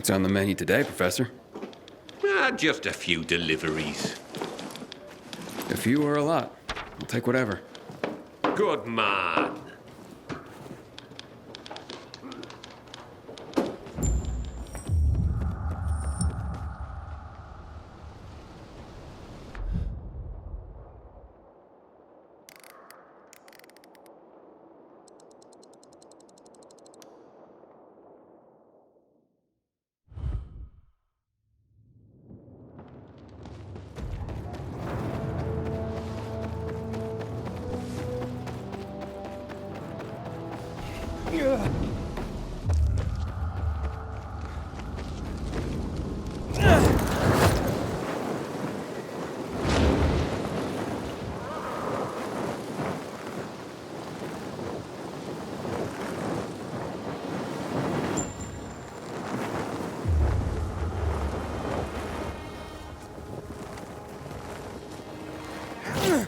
What's on the menu today, Professor? Just a few deliveries. A few or a lot. I'll take whatever. Good man.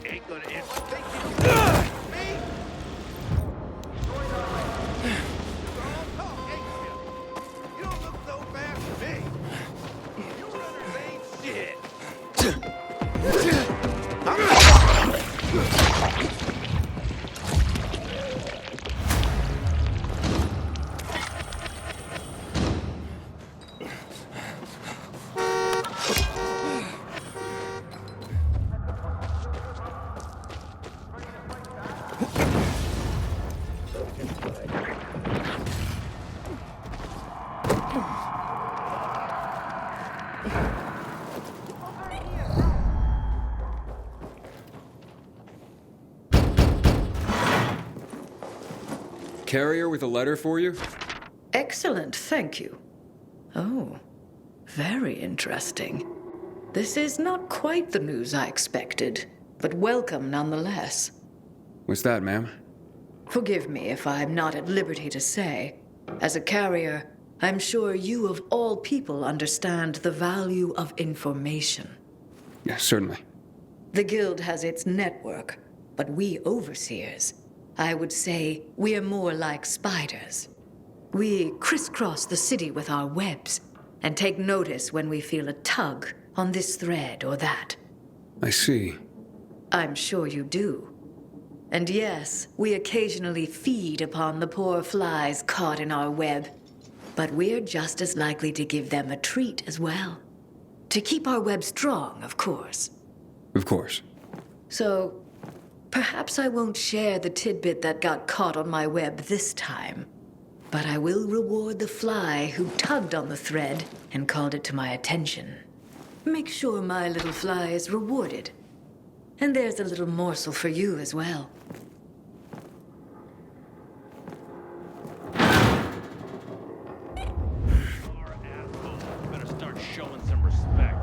Ain't gonna end. Think you can me? You don't look so bad to me. You runners ain't shit. Carrier with a letter for you? Excellent, thank you. Oh, very interesting. This is not quite the news I expected, but welcome nonetheless. What's that, ma'am? Forgive me if I'm not at liberty to say. As a carrier, I'm sure you of all people understand the value of information. Yes, certainly. The Guild has its network, but we overseers, I would say we are more like spiders. We crisscross the city with our webs and take notice when we feel a tug on this thread or that. I see. I'm sure you do. And yes, we occasionally feed upon the poor flies caught in our web, but we're just as likely to give them a treat as well. To keep our web strong, of course. Of course. So, perhaps I won't share the tidbit that got caught on my web this time, but I will reward the fly who tugged on the thread and called it to my attention. Make sure my little fly is rewarded. And there's a little morsel for you as well. Better start showing some respect.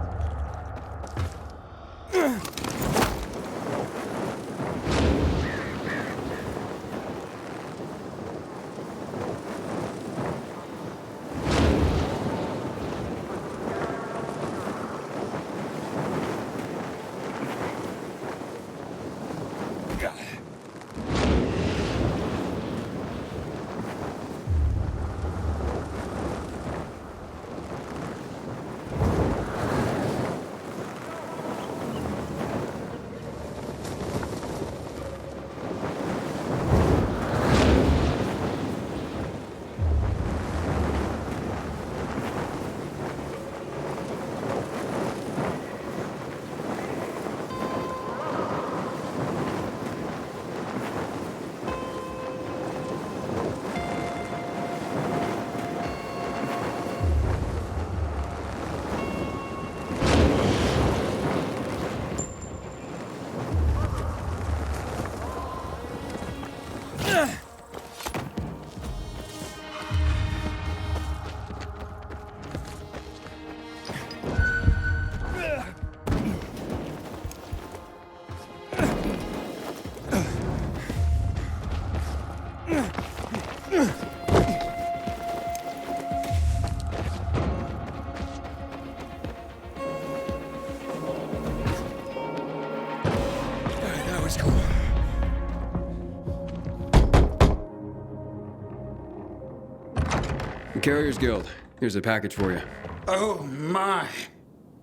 The Carriers Guild. Here's a package for you. Oh my!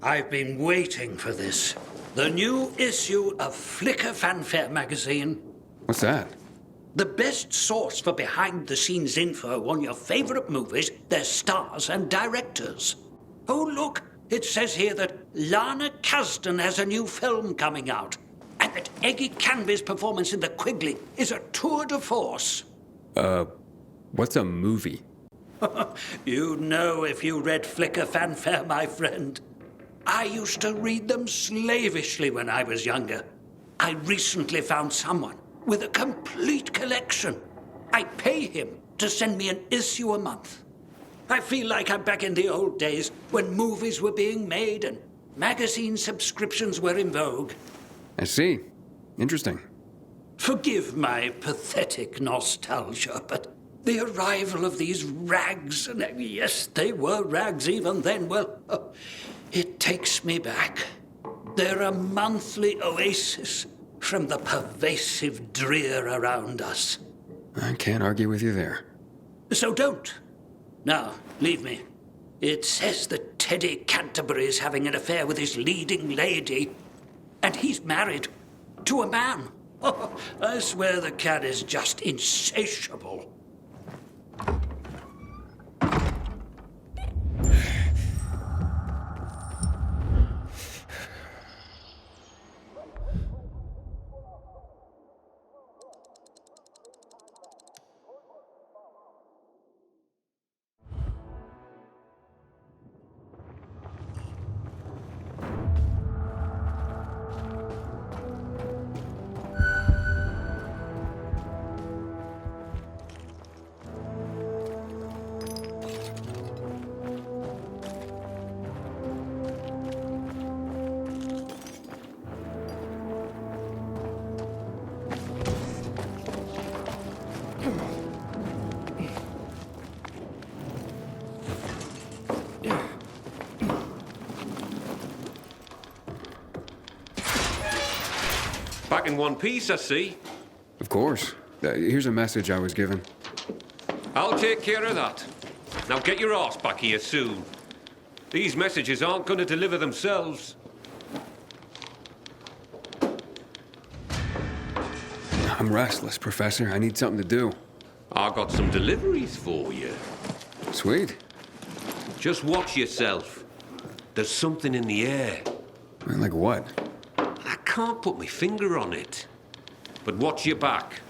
I've been waiting for this. The new issue of Flicker Fanfare magazine. What's that? The best source for behind-the-scenes info on your favorite movies, their stars and directors. Oh, look, it says here that Lana Kasdan has a new film coming out, and that Eggy Canby's performance in The Quigley is a tour de force. What's a movie? You'd know if you read Flicker Fanfare, my friend. I used to read them slavishly when I was younger. I recently found someone with a complete collection. I pay him to send me an issue a month. I feel like I'm back in the old days when movies were being made and magazine subscriptions were in vogue. I see. Interesting. Forgive my pathetic nostalgia, but the arrival of these rags, and yes, they were rags even then, well, it takes me back. They're a monthly oasis from the pervasive drear around us. I can't argue with you there. So don't. Now, leave me. It says that Teddy Canterbury is having an affair with his leading lady, and he's married to a man. Oh, I swear the cat is just insatiable. Back in one piece, I see. Of course. Here's a message I was given. I'll take care of that. Now get your arse back here soon. These messages aren't going to deliver themselves. I'm restless, Professor. I need something to do. I got some deliveries for you. Sweet. Just watch yourself. There's something in the air. Like what? I can't put my finger on it. But watch your back.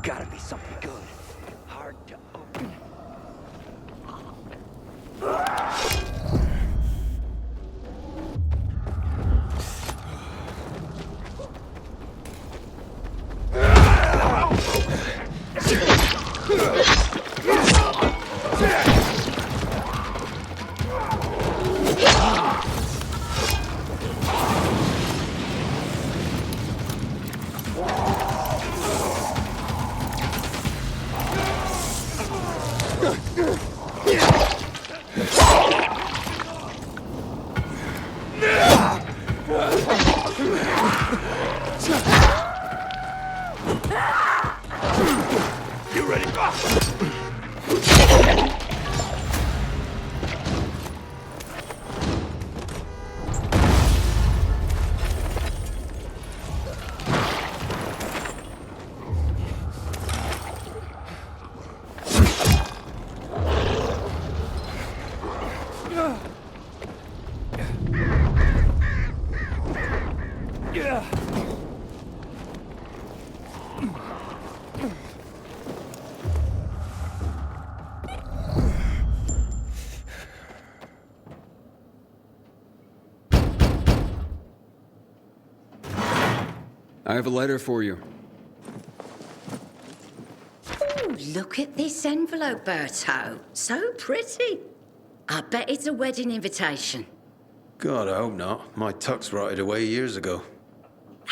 Gotta be something good. Hard to open. You ready? Yeah. I have a letter for you. Ooh, look at this envelope, Berto. So pretty. I bet it's a wedding invitation. God, I hope not. My tux rotted away years ago.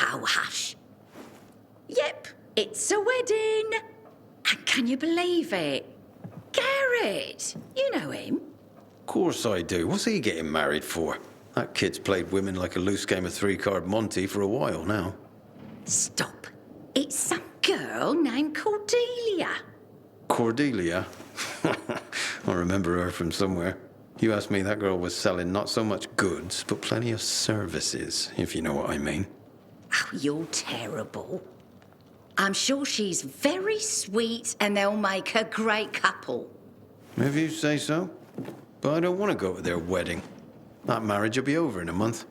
Oh, hush. Yep, it's a wedding. And can you believe it? Garrett, you know him. Of course I do. What's he getting married for? That kid's played women like a loose game of three-card Monty for a while now. Stop. It's some girl named Cordelia. Cordelia? I remember her from somewhere. You asked me, that girl was selling not so much goods, but plenty of services, if you know what I mean. Oh, you're terrible. I'm sure she's very sweet and they'll make a great couple. If you say so. But I don't want to go to their wedding. That marriage will be over in a month.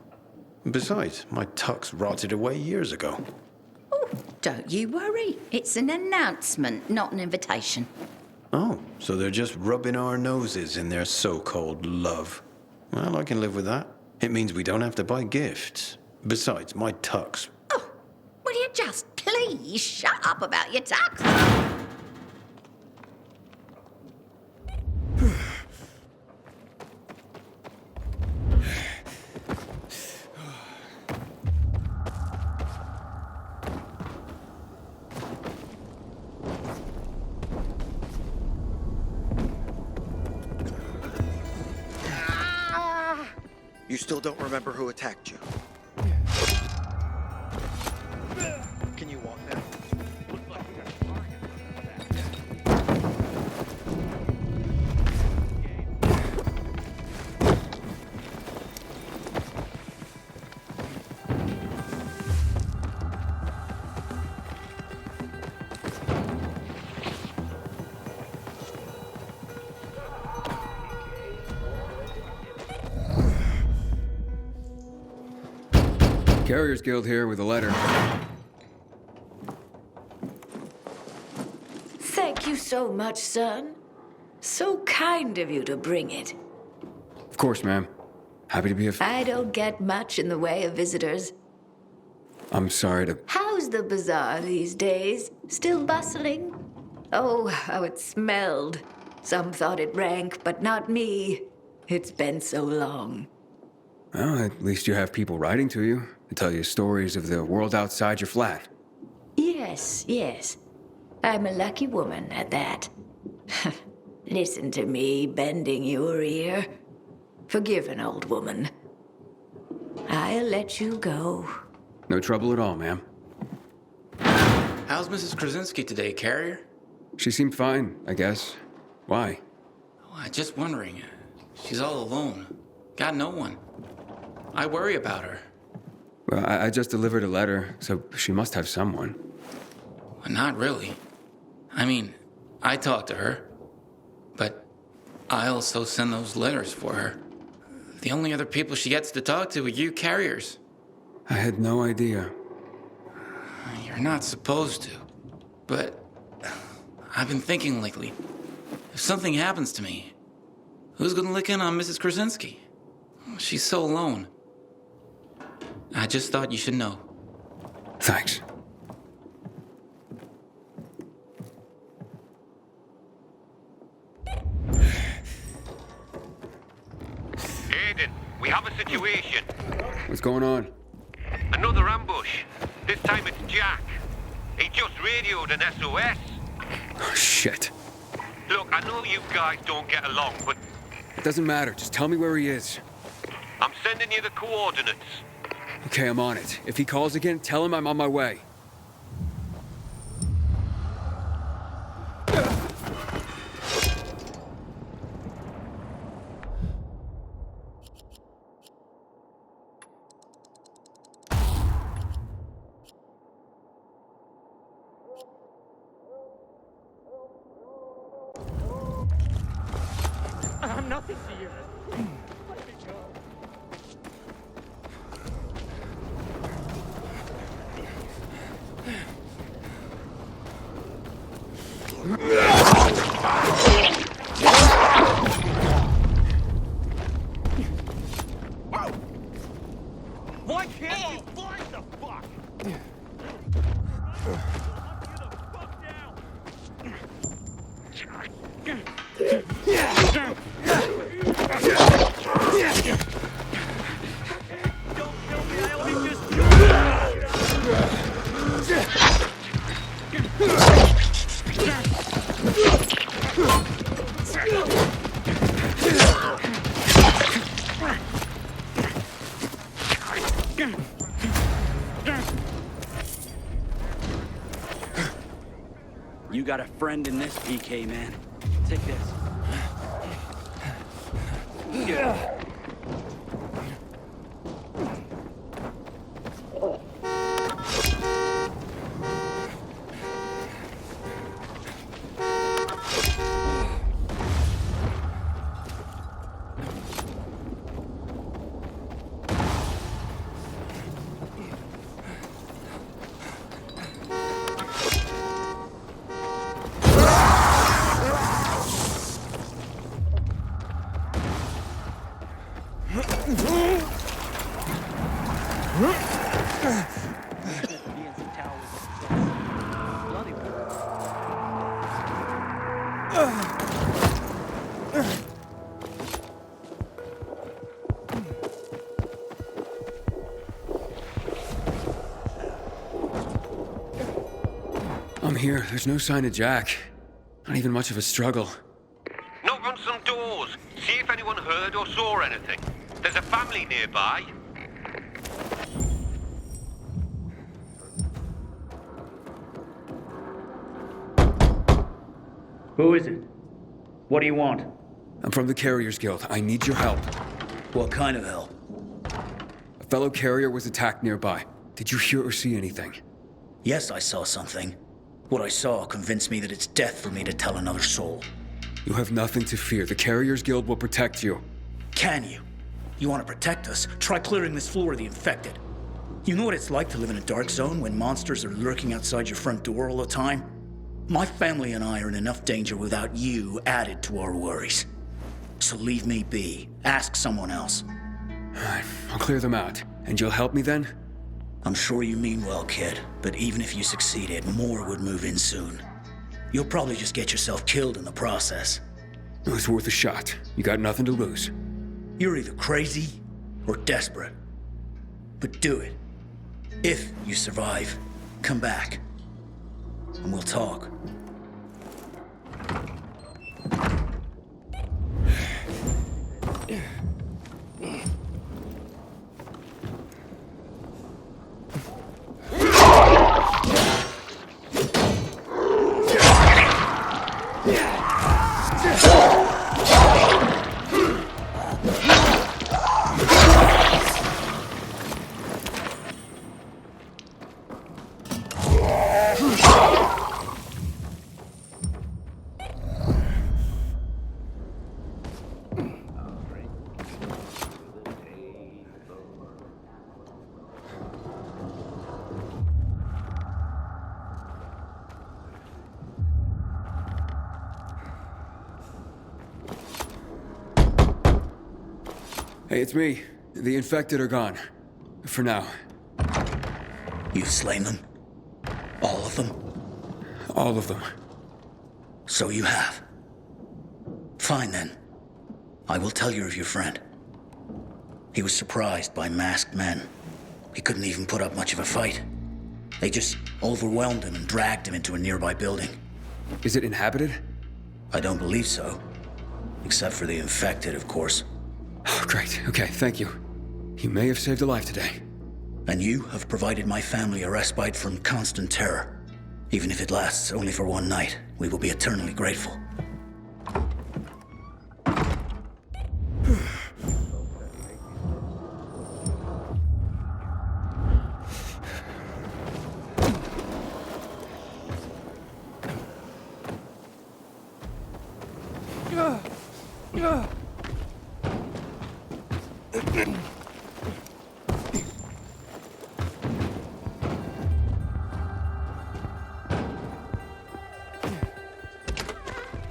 Besides, my tux rotted away years ago. Oh, don't you worry. It's an announcement, not an invitation. Oh, so they're just rubbing our noses in their so-called love. Well, I can live with that. It means we don't have to buy gifts. Besides, my tux. Oh, will you just please shut up about your tux? You still don't remember who attacked you? Can you walk now? Looks like we got a target. Carriers Guild here with a letter. Thank you so much, son. So kind of you to bring it. Of course, ma'am. Happy to be of... I don't get much in the way of visitors. I'm sorry to... How's the bazaar these days? Still bustling? Oh, how it smelled. Some thought it rank, but not me. It's been so long. Well, at least you have people writing to you to tell you stories of the world outside your flat. Yes, yes. I'm a lucky woman at that. Listen to me bending your ear. Forgive an old woman. I'll let you go. No trouble at all, ma'am. How's Mrs. Krasinski today, Carrier? She seemed fine, I guess. Why? Oh, I'm just wondering. She's all alone. Got no one. I worry about her. Well, I just delivered a letter, so she must have someone. Well, not really. I mean, I talk to her, but I also send those letters for her. The only other people she gets to talk to are you carriers. I had no idea. You're not supposed to. But I've been thinking lately, if something happens to me, who's gonna look in on Mrs. Krasinski? She's so alone. I just thought you should know. Thanks. Aiden, we have a situation. What's going on? Another ambush. This time it's Jack. He just radioed an SOS. Oh, shit. Look, I know you guys don't get along, but It doesn't matter. Just tell me where he is. I'm sending you the coordinates. Okay, I'm on it. If he calls again, tell him I'm on my way. I'm nothing to you. Why can't you blind the fuck? You got a friend in this, PK, man. Take this. I'm here. There's no sign of Jack. Not even much of a struggle. Knock on some doors. See if anyone heard or saw anything. There's a family nearby. Who is it? What do you want? I'm from the Carriers Guild. I need your help. What kind of help? A fellow carrier was attacked nearby. Did you hear or see anything? Yes, I saw something. What I saw convinced me that it's death for me to tell another soul. You have nothing to fear. The Carriers Guild will protect you. Can you? You want to protect us? Try clearing this floor of the infected. You know what it's like to live in a dark zone when monsters are lurking outside your front door all the time? My family and I are in enough danger without you added to our worries. So leave me be. Ask someone else. I'll clear them out. And you'll help me then? I'm sure you mean well, kid, but even if you succeeded, more would move in soon. You'll probably just get yourself killed in the process. It was worth a shot. You got nothing to lose. You're either crazy or desperate. But do it. If you survive, come back. And we'll talk. Hey, it's me. The infected are gone. For now. You've slain them? All of them? All of them. So you have. Fine then. I will tell you of your friend. He was surprised by masked men. He couldn't even put up much of a fight. They just overwhelmed him and dragged him into a nearby building. Is it inhabited? I don't believe so. Except for the infected, of course. Oh, great. Okay, thank you. You may have saved a life today. And you have provided my family a respite from constant terror. Even if it lasts only for one night, we will be eternally grateful.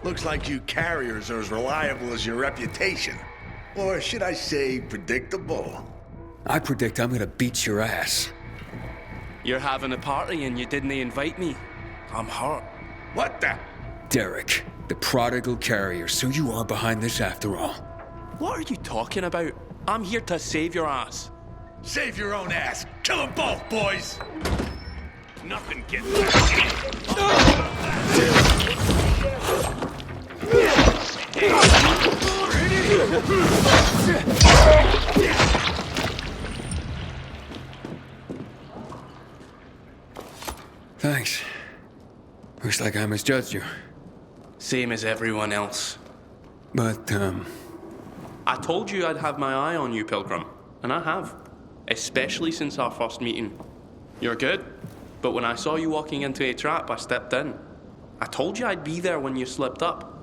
Looks like you carriers are as reliable as your reputation. Or should I say, predictable? I predict I'm gonna beat your ass. You're having a party and you didn't invite me. I'm hurt. What the? Derek, the prodigal carrier, so you are behind this after all. What are you talking about? I'm here to save your ass. Save your own ass. Kill them both, boys. Nothing gets Thanks. Looks like I misjudged you. Same as everyone else. But, I told you I'd have my eye on you, Pilgrim. And I have. Especially since our first meeting. You're good. But when I saw you walking into a trap, I stepped in. I told you I'd be there when you slipped up.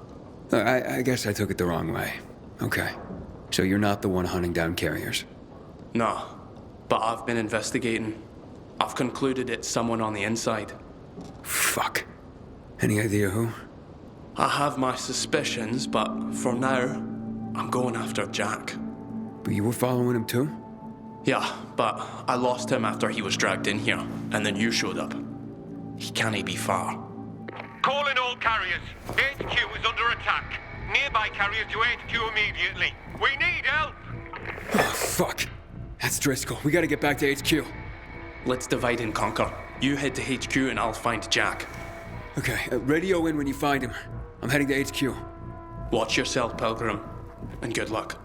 I guess I took it the wrong way. Okay. So you're not the one hunting down carriers? No. But I've been investigating. I've concluded it's someone on the inside. Fuck. Any idea who? I have my suspicions, but for now, I'm going after Jack. But you were following him too? Yeah, but I lost him after he was dragged in here, and then you showed up. He can't be far. Calling all carriers. HQ is under attack. Nearby carriers to HQ immediately. We need help! Oh, fuck. That's Driscoll. We gotta get back to HQ. Let's divide and conquer. You head to HQ and I'll find Jack. Okay, radio in when you find him. I'm heading to HQ. Watch yourself, Pilgrim, and good luck.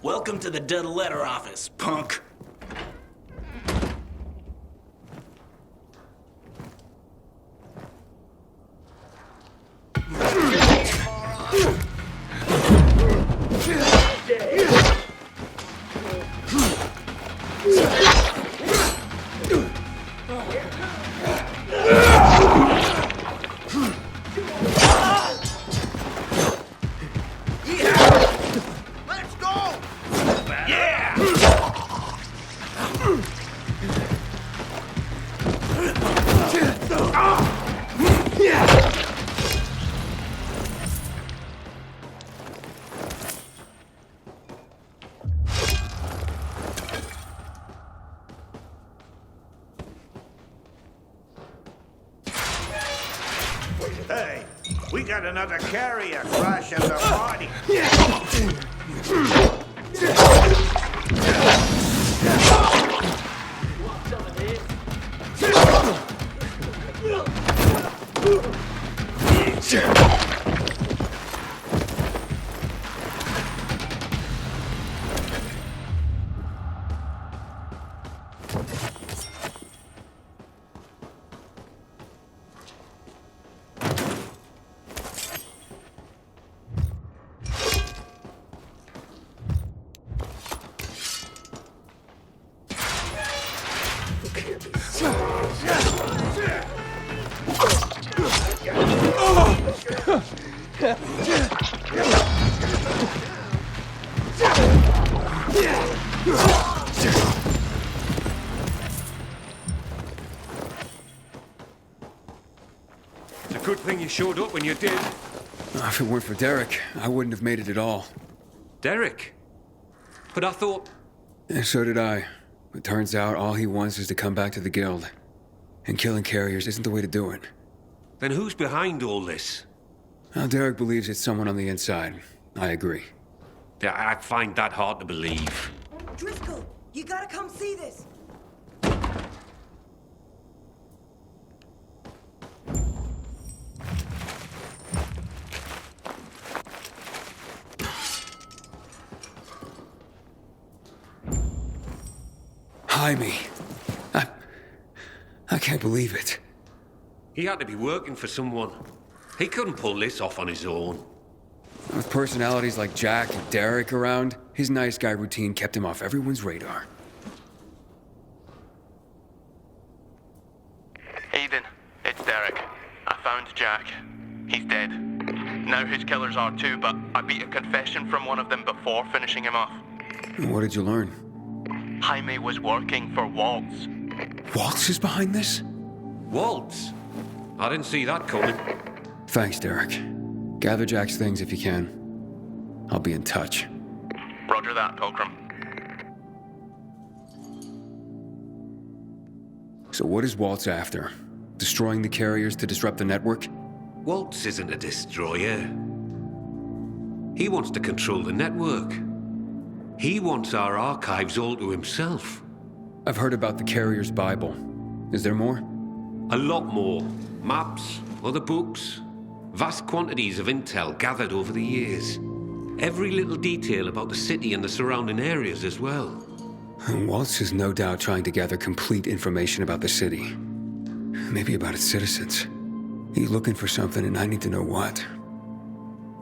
Welcome to the dead letter office, punk. Hey, we got another carrier crashing the party. It's a good thing you showed up when you did. If it weren't for Derek, I wouldn't have made it at all. Derek? But I thought... And so did I. It turns out all he wants is to come back to the guild. And killing carriers isn't the way to do it. Then who's behind all this? Now, Derek believes it's someone on the inside. I agree. Yeah, I find that hard to believe. Driscoll, you gotta come see this. Jaime. I can't believe it. He had to be working for someone. He couldn't pull this off on his own. With personalities like Jack and Derek around, his nice guy routine kept him off everyone's radar. Aiden, it's Derek. I found Jack. He's dead. Now his killers are too, but I beat a confession from one of them before finishing him off. What did you learn? Jaime was working for Waltz. Waltz is behind this? Waltz? I didn't see that coming. Thanks, Derek. Gather Jack's things if you can. I'll be in touch. Roger that, Pilgrim. So what is Waltz after? Destroying the carriers to disrupt the network? Waltz isn't a destroyer. He wants to control the network. He wants our archives all to himself. I've heard about the Carrier's Bible. Is there more? A lot more. Maps, other books, vast quantities of intel gathered over the years. Every little detail about the city and the surrounding areas as well. Waltz is no doubt trying to gather complete information about the city. Maybe about its citizens. He's looking for something and I need to know what.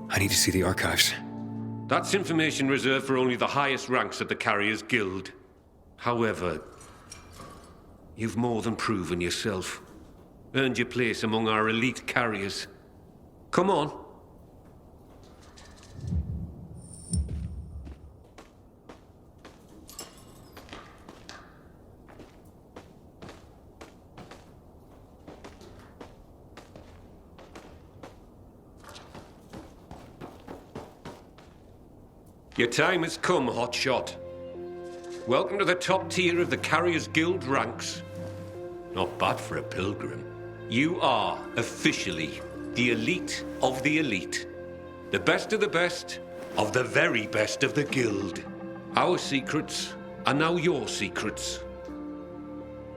I need to see the archives. That's information reserved for only the highest ranks of the Carriers Guild. However, you've more than proven yourself. Earned your place among our elite carriers. Come on. Your time has come, Hotshot. Welcome to the top tier of the Carriers Guild ranks. Not bad for a pilgrim. You are officially the elite of the elite. The best of the best of the very best of the guild. Our secrets are now your secrets.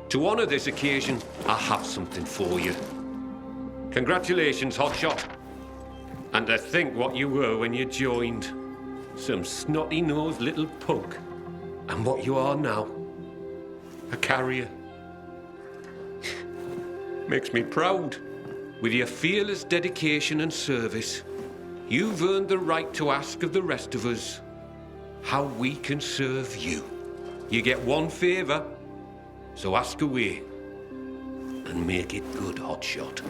To honor this occasion, I have something for you. Congratulations, Hotshot. And to think what you were when you joined. Some snotty-nosed little punk. And what you are now. A carrier. Makes me proud. With your fearless dedication and service, you've earned the right to ask of the rest of us how we can serve you. You get one favor, so ask away. And make it good, Hotshot.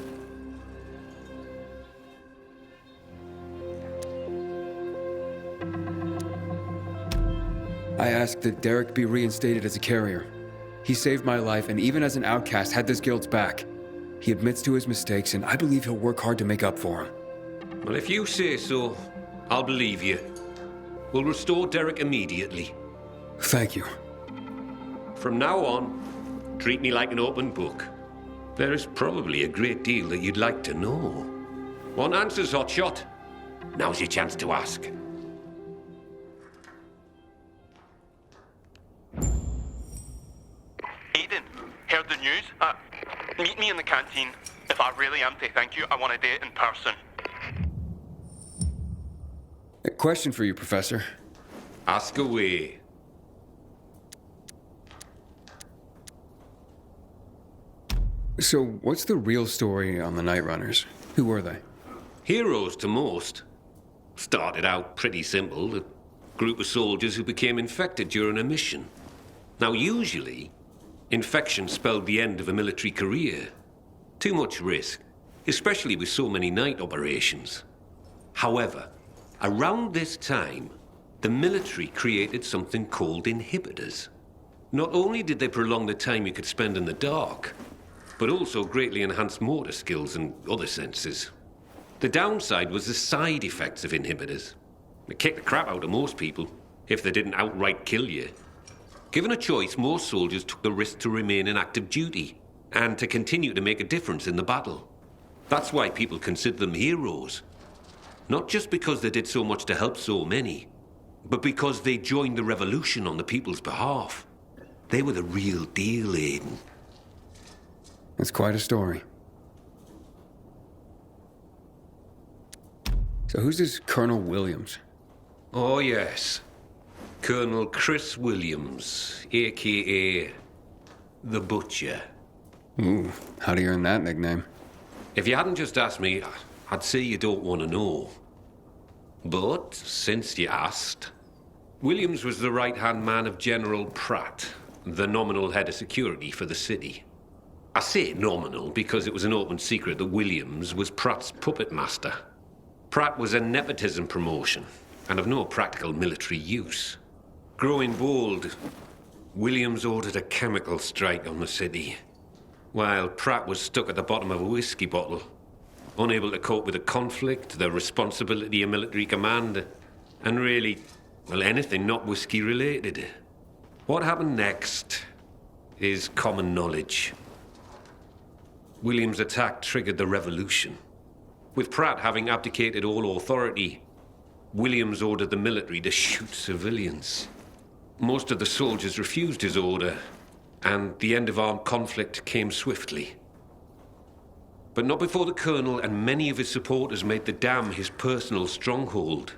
I asked that Derek be reinstated as a carrier. He saved my life, and even as an outcast, had this guild's back. He admits to his mistakes, and I believe he'll work hard to make up for them. Well, if you say so, I'll believe you. We'll restore Derek immediately. Thank you. From now on, treat me like an open book. There is probably a great deal that you'd like to know. Want answers, Hotshot? Now's your chance to ask. Aiden, heard the news? Meet me in the canteen. If I really am to thank you, I want to do it in person. A question for you, Professor. Ask away. So, what's the real story on the Night Runners? Who were they? Heroes to most. Started out pretty simple. A group of soldiers who became infected during a mission. Now, usually, infection spelled the end of a military career. Too much risk, especially with so many night operations. However, around this time, the military created something called inhibitors. Not only did they prolong the time you could spend in the dark, but also greatly enhanced motor skills and other senses. The downside was the side effects of inhibitors. They kicked the crap out of most people, if they didn't outright kill you. Given a choice, most soldiers took the risk to remain in active duty and to continue to make a difference in the battle. That's why people consider them heroes. Not just because they did so much to help so many, but because they joined the revolution on the people's behalf. They were the real deal, Aiden. It's quite a story. So who's this Colonel Williams? Oh, yes. Colonel Chris Williams, a.k.a. The Butcher. Ooh, how do you earn that nickname? If you hadn't just asked me, I'd say you don't want to know. But, since you asked, Williams was the right-hand man of General Pratt, the nominal head of security for the city. I say nominal because it was an open secret that Williams was Pratt's puppet master. Pratt was a nepotism promotion, and of no practical military use. Growing bold, Williams ordered a chemical strike on the city, while Pratt was stuck at the bottom of a whiskey bottle, unable to cope with the conflict, the responsibility of military command, and really, well, anything not whiskey-related. What happened next is common knowledge. Williams' attack triggered the revolution. With Pratt having abdicated all authority, Williams ordered the military to shoot civilians. Most of the soldiers refused his order, and the end of armed conflict came swiftly. But not before the colonel and many of his supporters made the dam his personal stronghold.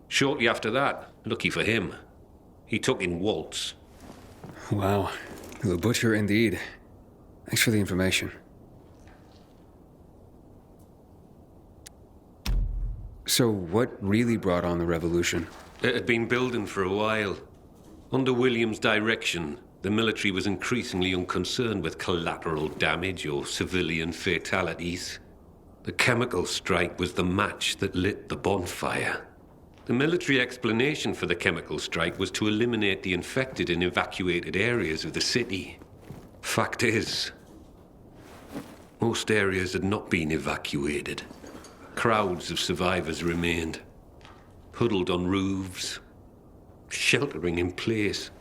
Shortly after that, lucky for him, he took in Waltz. Wow, the Butcher indeed. Thanks for the information. So what really brought on the revolution? It had been building for a while. Under Williams' direction, the military was increasingly unconcerned with collateral damage or civilian fatalities. The chemical strike was the match that lit the bonfire. The military explanation for the chemical strike was to eliminate the infected in evacuated areas of the city. Fact is, most areas had not been evacuated. Crowds of survivors remained, huddled on roofs, sheltering in place.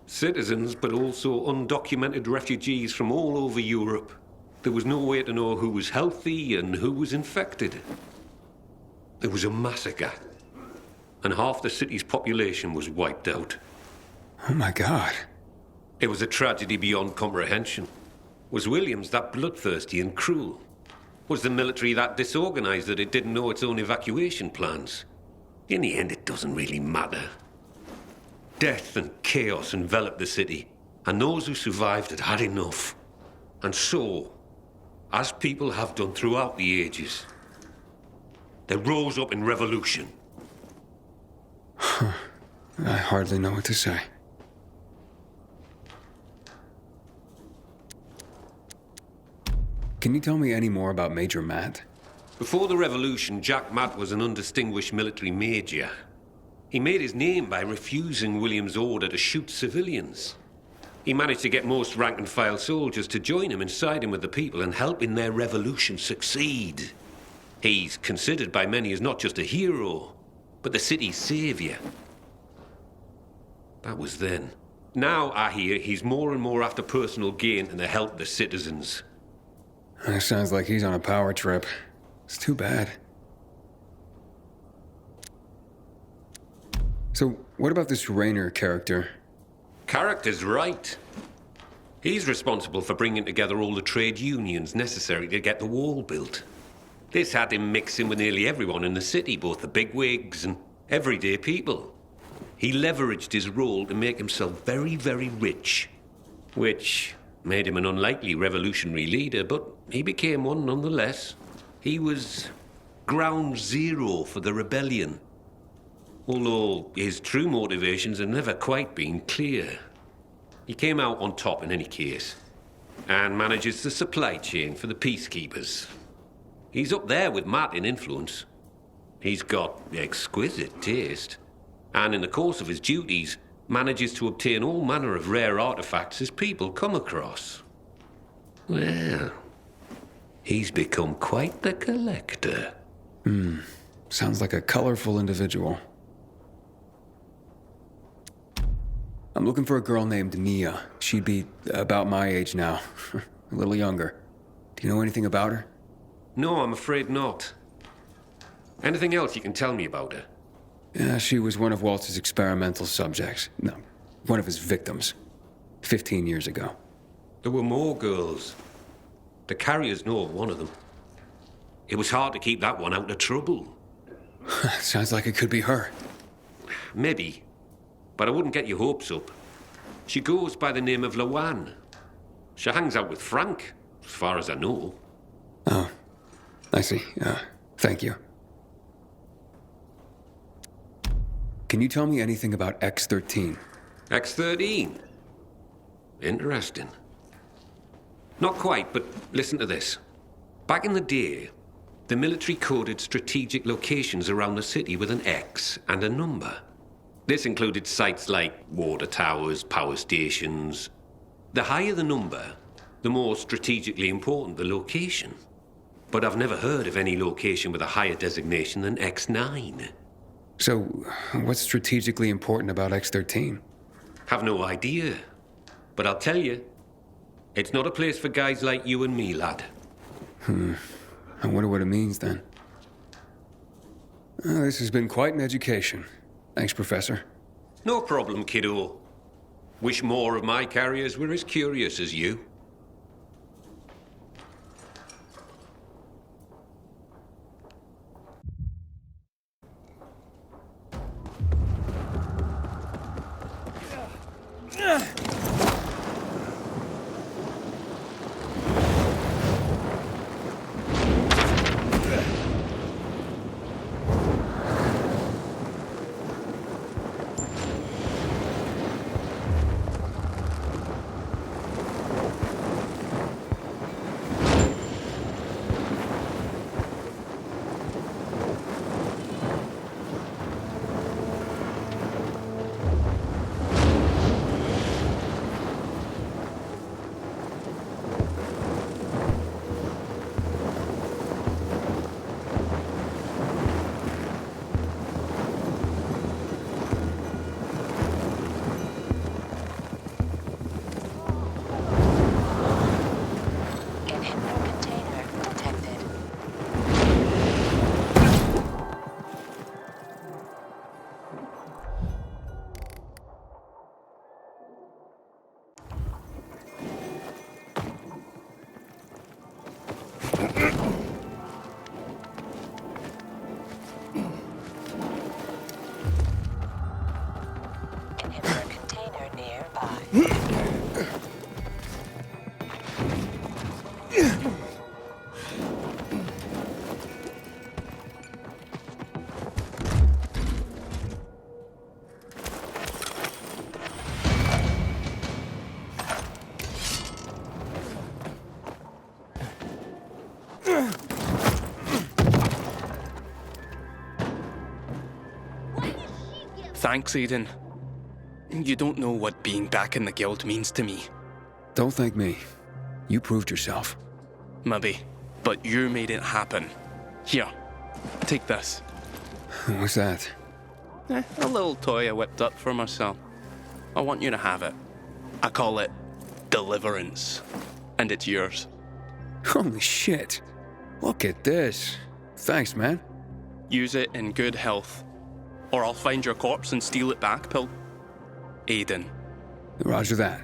Citizens, but also undocumented refugees from all over Europe. There was no way to know who was healthy and who was infected. There was a massacre, and half the city's population was wiped out. Oh my God. It was a tragedy beyond comprehension. Was Williams that bloodthirsty and cruel? Was the military that disorganized that it didn't know its own evacuation plans? In the end, it doesn't really matter. Death and chaos enveloped the city, and those who survived had had enough. And so, as people have done throughout the ages, they rose up in revolution. I hardly know what to say. Can you tell me any more about Major Matt? Before the revolution, Jack Matt was an undistinguished military major. He made his name by refusing Williams' order to shoot civilians. He managed to get most rank-and-file soldiers to join him in siding with the people and helping their revolution succeed. He's considered by many as not just a hero, but the city's savior. That was then. Now, I hear, he's more and more after personal gain and the help of the citizens. That sounds like he's on a power trip. It's too bad. So, what about this Raynor character? Character's right. He's responsible for bringing together all the trade unions necessary to get the wall built. This had him mixing with nearly everyone in the city, both the bigwigs and everyday people. He leveraged his role to make himself very, very rich, which made him an unlikely revolutionary leader, but he became one nonetheless. He was ground zero for the rebellion, although his true motivations had never quite been clear. He came out on top in any case, and manages the supply chain for the peacekeepers. He's up there with Matt in influence. He's got exquisite taste, and in the course of his duties, manages to obtain all manner of rare artifacts his people come across. Well, he's become quite the collector. Sounds like a colorful individual. I'm looking for a girl named Nia. She'd be about my age now. A little younger. Do you know anything about her? No, I'm afraid not. Anything else you can tell me about her? Yeah, she was one of Walter's experimental subjects. No, one of his victims. 15 years ago. There were more girls. The carriers know of one of them. It was hard to keep that one out of trouble. Sounds like it could be her. Maybe. But I wouldn't get your hopes up. She goes by the name of Lawan. She hangs out with Frank, as far as I know. Oh, I see. Thank you. Can you tell me anything about X-13? X-13? Interesting. Not quite, but listen to this. Back in the day, the military coded strategic locations around the city with an X and a number. This included sites like water towers, power stations. The higher the number, the more strategically important the location. But I've never heard of any location with a higher designation than X9. So, what's strategically important about X-13? Have no idea. But I'll tell you, it's not a place for guys like you and me, lad. I wonder what it means, then. This has been quite an education. Thanks, Professor. No problem, kiddo. Wish more of my carriers were as curious as you. Thanks, Aiden. You don't know what being back in the guild means to me. Don't thank me. You proved yourself. Maybe, but you made it happen. Here, take this. What's that? A little toy I whipped up for myself. I want you to have it. I call it Deliverance, and it's yours. Holy shit. Look at this. Thanks, man. Use it in good health, or I'll find your corpse and steal it back, Aiden. Roger that.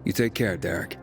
You take care, Derek.